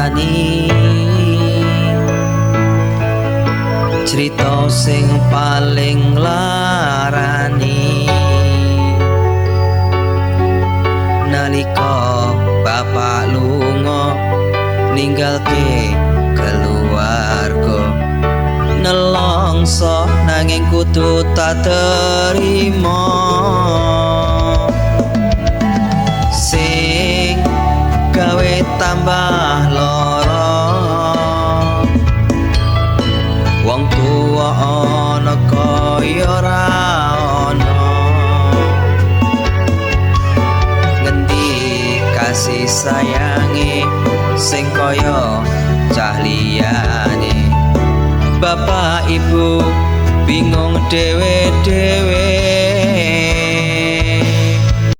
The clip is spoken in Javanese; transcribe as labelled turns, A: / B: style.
A: ngrasani cerita sing paling larani nalika bapak lunga ninggalke keluarga nelongso nanging kudu tak terima sing gawe tambah lara wong tuwa ana kaya ora ana ngendi kasih sayange sing kaya cah liyane bapak ibu bingung dhewe-dhewe